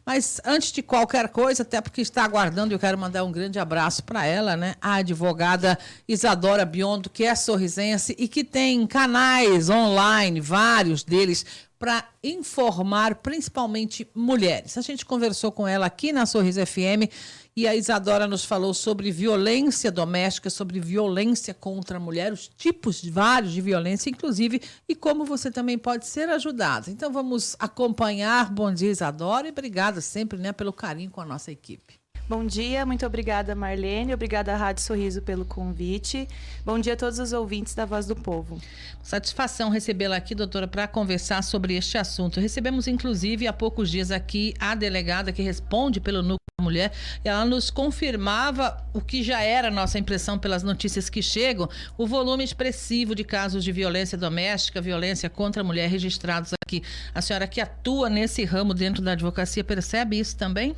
Mas antes de qualquer coisa, até porque está aguardando, eu quero mandar um grande abraço para ela, né? A advogada Isadora Biondo, que é sorrisense e que tem canais online, vários deles, para informar principalmente mulheres. A gente conversou com ela aqui na Sorriso FM e a Isadora nos falou sobre violência doméstica, sobre violência contra a mulher, os tipos vários de violência, inclusive, e como você também pode ser ajudada. Então vamos acompanhar. Bom dia, Isadora, e obrigada sempre, né, pelo carinho com a nossa equipe. Bom dia, muito obrigada, Marlene. Obrigada à Rádio Sorriso pelo convite. Bom dia a todos os ouvintes da Voz do Povo. Satisfação recebê-la aqui, doutora, para conversar sobre este assunto. Recebemos, inclusive, há poucos dias aqui a delegada que responde pelo Núcleo da Mulher. Ela nos confirmava o que já era nossa impressão pelas notícias que chegam, o volume expressivo de casos de violência doméstica, violência contra a mulher registrados aqui. A senhora que atua nesse ramo dentro da advocacia percebe isso também?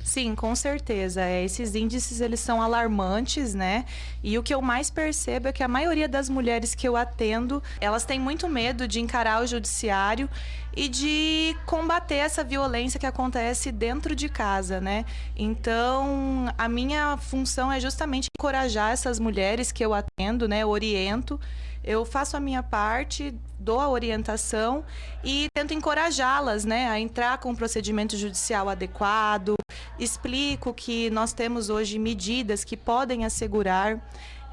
Sim, com certeza. Esses índices, eles são alarmantes, né? E o que eu mais percebo é que a maioria das mulheres que eu atendo, elas têm muito medo de encarar o judiciário e de combater essa violência que acontece dentro de casa, né? Então, a minha função é justamente encorajar essas mulheres que eu atendo, né? Eu oriento. Eu faço a minha parte, dou a orientação e tento encorajá-las, né, a entrar com um procedimento judicial adequado. Explico que nós temos hoje medidas que podem assegurar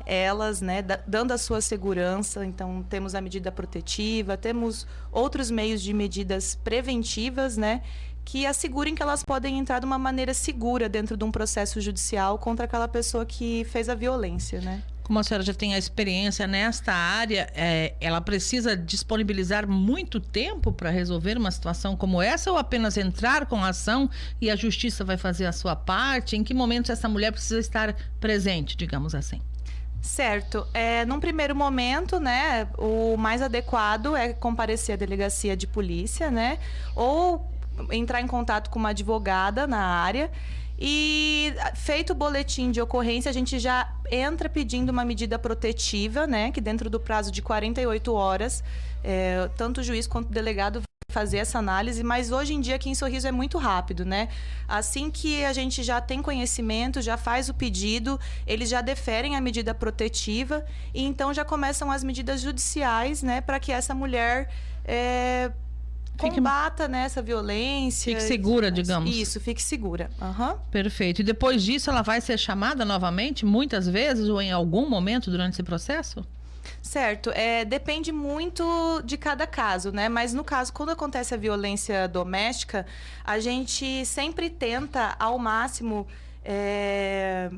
elas, né, dando a sua segurança. Então, temos a medida protetiva, temos outros meios de medidas preventivas, né, que assegurem que elas podem entrar de uma maneira segura dentro de um processo judicial contra aquela pessoa que fez a violência, né? Como a senhora já tem a experiência nesta área, ela precisa disponibilizar muito tempo para resolver uma situação como essa ou apenas entrar com a ação e a justiça vai fazer a sua parte? Em que momento essa mulher precisa estar presente, digamos assim? Certo. Num primeiro momento, né, o mais adequado é comparecer à delegacia de polícia, né, ou entrar em contato com uma advogada na área. E feito o boletim de ocorrência, a gente já entra pedindo uma medida protetiva, né? Que dentro do prazo de 48 horas, tanto o juiz quanto o delegado vai fazer essa análise, mas hoje em dia aqui em Sorriso é muito rápido, né? Assim que a gente já tem conhecimento, já faz o pedido, eles já deferem a medida protetiva e então já começam as medidas judiciais, né? Para que essa mulher combata, né, essa violência. Fique segura, digamos. Isso, fique segura. Uhum. Perfeito. E depois disso ela vai ser chamada novamente, muitas vezes, ou em algum momento durante esse processo? Certo. Depende muito de cada caso, né? Mas no caso, quando acontece a violência doméstica, a gente sempre tenta, ao máximo,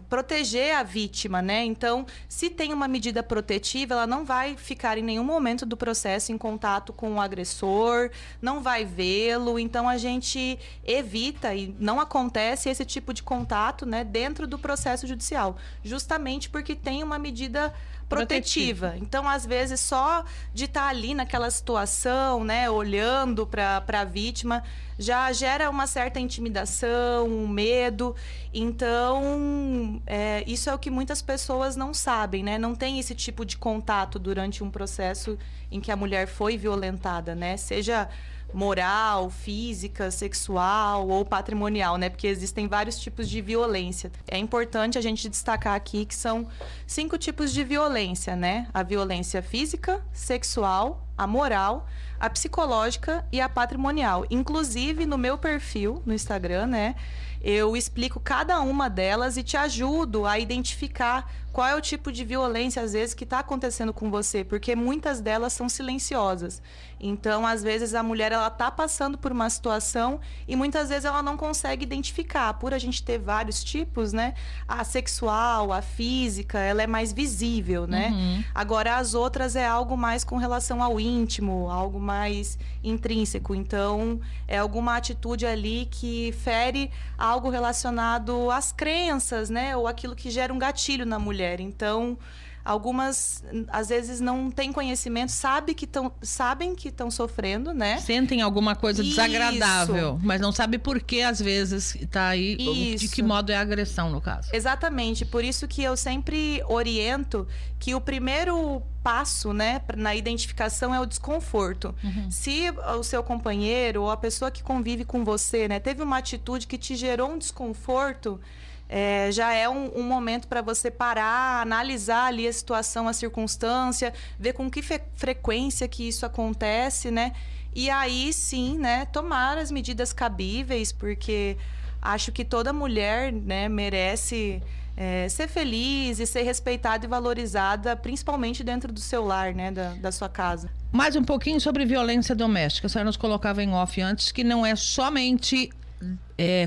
proteger a vítima, né? Então, se tem uma medida protetiva, ela não vai ficar em nenhum momento do processo em contato com o agressor, não vai vê-lo. Então, a gente evita e não acontece esse tipo de contato, né, dentro do processo judicial, justamente porque tem uma medida protetiva. Então, às vezes, só de estar ali naquela situação, né, olhando para a vítima, já gera uma certa intimidação, um medo. Então, isso é o que muitas pessoas não sabem, né? Não tem esse tipo de contato durante um processo em que a mulher foi violentada, né? Seja moral, física, sexual ou patrimonial, né? Porque existem vários tipos de violência. É importante a gente destacar aqui que são 5 tipos de violência, né? A violência física, sexual, a moral, a psicológica e a patrimonial. Inclusive, no meu perfil no Instagram, né, eu explico cada uma delas e te ajudo a identificar qual é o tipo de violência, às vezes, que está acontecendo com você, porque muitas delas são silenciosas. Então, às vezes, a mulher ela está passando por uma situação e muitas vezes ela não consegue identificar. Por a gente ter vários tipos, né? A sexual, a física, ela é mais visível, né? Uhum. Agora, as outras é algo mais com relação ao íntimo, algo mais intrínseco. Então, é alguma atitude ali que fere algo relacionado às crenças, né? Ou aquilo que gera um gatilho na mulher. Então, algumas, às vezes, não têm conhecimento, sabem que estão sofrendo, né? Sentem alguma coisa Isso. desagradável, mas não sabe por que, às vezes, está aí, de que modo é a agressão, no caso. Exatamente, por isso que eu sempre oriento que o primeiro passo, né, na identificação é o desconforto. Se o seu companheiro ou a pessoa que convive com você, né, teve uma atitude que te gerou um desconforto, já é um momento para você parar, analisar ali a situação, a circunstância, ver com que frequência que isso acontece, né? E aí sim, né, tomar as medidas cabíveis, porque acho que toda mulher, né, merece ser feliz e ser respeitada e valorizada, principalmente dentro do seu lar, né, da sua casa. Mais um pouquinho sobre violência doméstica. A senhora nos colocava em off antes que não é somente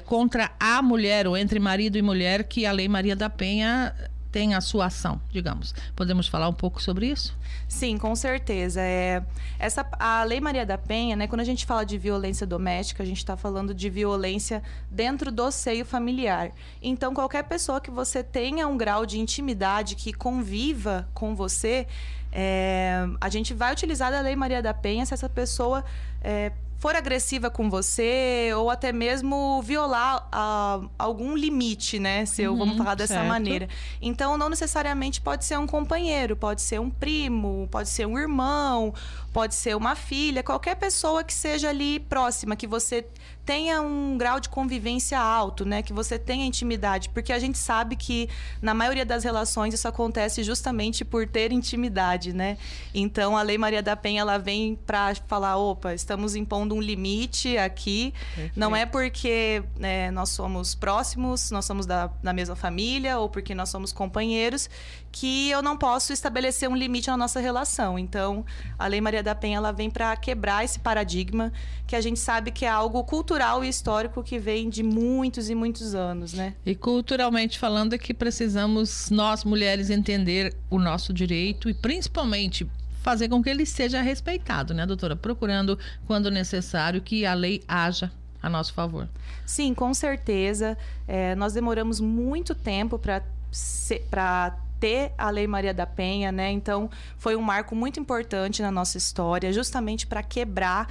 contra a mulher ou entre marido e mulher que a Lei Maria da Penha tem a sua ação, digamos. Podemos falar um pouco sobre isso? Sim, com certeza. A Lei Maria da Penha, né, quando a gente fala de violência doméstica, a gente está falando de violência dentro do seio familiar. Então, qualquer pessoa que você tenha um grau de intimidade, que conviva com você, a gente vai utilizar a Lei Maria da Penha se essa pessoa for agressiva com você ou até mesmo violar algum limite, né? Vamos falar dessa maneira. Então, não necessariamente pode ser um companheiro, pode ser um primo, pode ser um irmão, pode ser uma filha, qualquer pessoa que seja ali próxima, que você tenha um grau de convivência alto, né? Que você tenha intimidade, porque a gente sabe que na maioria das relações isso acontece justamente por ter intimidade, né? Então, a Lei Maria da Penha, ela vem para falar, opa, estamos impondo um limite aqui. Perfeito. Não é porque nós somos próximos, nós somos da mesma família ou porque nós somos companheiros que eu não posso estabelecer um limite na nossa relação. Então, a Lei Maria da Penha, ela vem para quebrar esse paradigma que a gente sabe que é algo cultural e histórico que vem de muitos e muitos anos, né? E culturalmente falando é que precisamos, nós mulheres, entender o nosso direito e principalmente fazer com que ele seja respeitado, né, doutora? Procurando, quando necessário, que a lei haja a nosso favor. Sim, com certeza. Nós demoramos muito tempo para ter a Lei Maria da Penha, né? Então, foi um marco muito importante na nossa história, justamente para quebrar,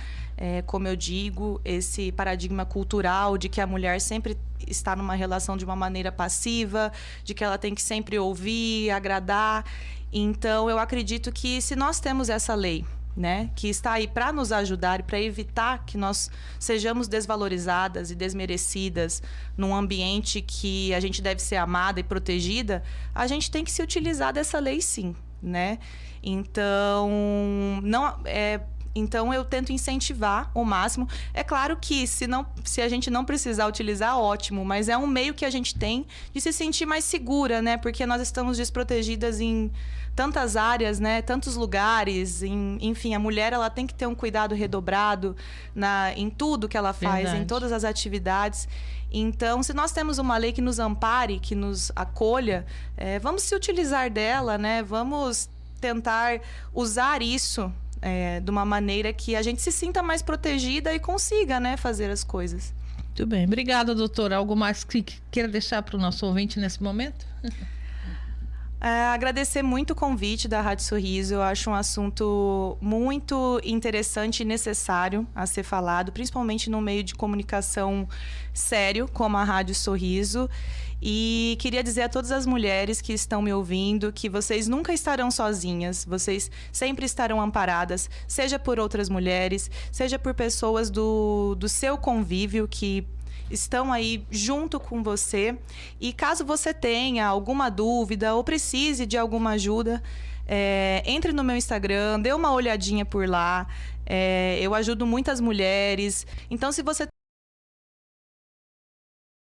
como eu digo, esse paradigma cultural de que a mulher sempre está numa relação de uma maneira passiva, de que ela tem que sempre ouvir, agradar. Então, eu acredito que se nós temos essa lei, né, que está aí para nos ajudar e para evitar que nós sejamos desvalorizadas e desmerecidas num ambiente que a gente deve ser amada e protegida, a gente tem que se utilizar dessa lei, sim, né? Então eu tento incentivar ao máximo. É claro que se a gente não precisar utilizar, ótimo, mas é um meio que a gente tem de se sentir mais segura, né? Porque nós estamos desprotegidas em tantas áreas, né? Tantos lugares, enfim, a mulher, ela tem que ter um cuidado redobrado em tudo que ela faz, em todas as atividades. Então, se nós temos uma lei que nos ampare, que nos acolha, vamos se utilizar dela, né? Vamos tentar usar isso de uma maneira que a gente se sinta mais protegida e consiga, né, fazer as coisas. Muito bem. Obrigada, doutora. Algo mais que queira deixar para o nosso ouvinte nesse momento? Agradecer muito o convite da Rádio Sorriso. Eu acho um assunto muito interessante e necessário a ser falado, principalmente no meio de comunicação sério, como a Rádio Sorriso. E queria dizer a todas as mulheres que estão me ouvindo que vocês nunca estarão sozinhas, vocês sempre estarão amparadas, seja por outras mulheres, seja por pessoas do seu convívio que estão aí junto com você. E caso você tenha alguma dúvida ou precise de alguma ajuda, entre no meu Instagram, dê uma olhadinha por lá. Eu ajudo muitas mulheres. Então, se você